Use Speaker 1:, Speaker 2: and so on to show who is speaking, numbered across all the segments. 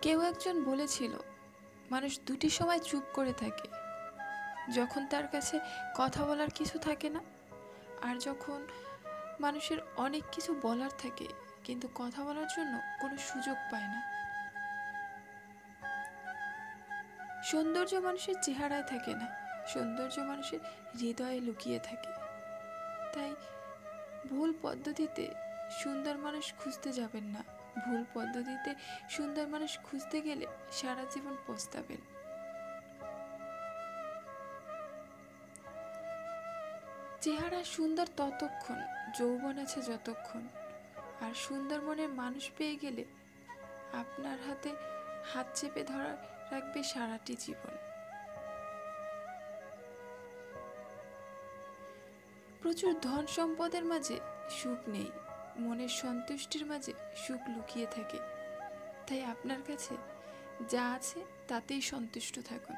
Speaker 1: কেউ একজন বলেছিল, মানুষ দুটি সময় চুপ করে থাকে, যখন তার কাছে কথা বলার কিছু থাকে না, আর যখন মানুষের অনেক কিছু বলার থাকে কিন্তু কথা বলার জন্য কোনো সুযোগ পায় না। সৌন্দর্য মানুষের চেহারায় থাকে না, সৌন্দর্য মানুষের হৃদয়ে লুকিয়ে থাকে। তাই ভুল পদ্ধতিতে সুন্দর মানুষ খুঁজতে যাবেন না। ভুল পদ্ধতিতে সুন্দর মানুষ খুঁজতে গেলে সারা জীবন পস্তাবেন। চেহারা সুন্দর ততক্ষণ, যৌবন আছে যতক্ষণ। আর সুন্দর মনের মানুষ পেয়ে গেলে আপনার হাতে হাত চেপে ধরা রাখবে সারাটি জীবন। প্রচুর ধন সম্পদের মাঝে সুখ নেই, মনের সন্তুষ্টির মাঝে সুখ লুকিয়ে থাকে। তাই আপনার কাছে যা আছে তাতেই সন্তুষ্ট থাকুন।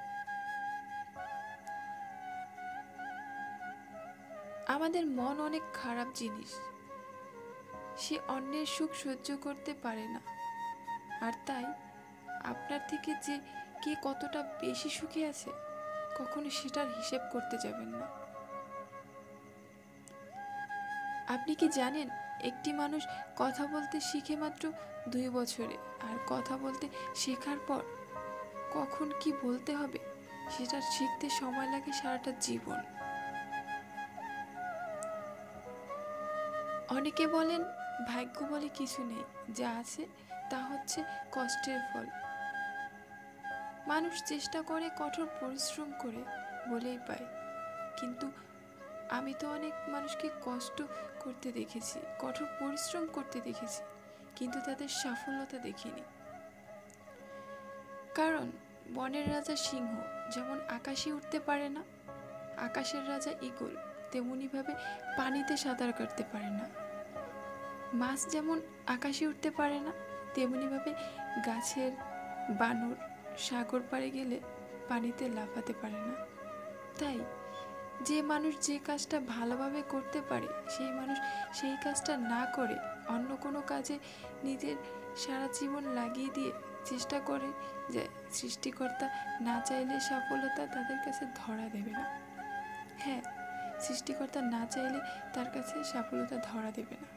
Speaker 1: আমাদের মন অনেক খারাপ জিনিস, সে অন্যের সুখ সহ্য করতে পারে না। আর তাই আপনার থেকে যে কে কতটা বেশি সুখে আছে কখনো সেটার হিসেব করতে যাবেন না। আপনি কি জানেন, একটি মানুষ কথা বলতে শিখে মাত্র 2 বছরে, আর কথা বলতে শেখার পর কখন কি বলতে হবে সেটা শিখতে সময় লাগে সারাটা জীবন। অনেকে বলেন ভাগ্য বলে কিছু নেই, যা আছে তা হচ্ছে কষ্টের ফল। মানুষ চেষ্টা করে, কঠোর পরিশ্রম করে বলেই পায়। কিন্তু আমি তো অনেক মানুষকে কষ্ট করতে দেখেছি, কঠোর পরিশ্রম করতে দেখেছি, কিন্তু তাদের সাফল্যতা দেখিনি। কারণ বনের রাজা সিংহ যেমন আকাশে উঠতে পারে না, আকাশের রাজা ঈগল তেমনিভাবে পানিতে সাঁতার কাটতে পারে না। মাছ যেমন আকাশে উঠতে পারে না, তেমনিভাবে গাছের বানর সাগর পাড়ে গেলে পানিতে লাফাতে পারে না। তাই যে মানুষ যে কাজটা ভালোভাবে করতে পারে সেই মানুষ সেই কাজটা না করে অন্য কোনো কাজে নিজের সারা জীবন লাগিয়ে দিয়ে চেষ্টা করে যে সৃষ্টিকর্তা না চাইলে সফলতা তাদের কাছে ধরা দেবে না। হ্যাঁ, সৃষ্টিকর্তা না চাইলে তার কাছে সফলতা ধরা দেবে না।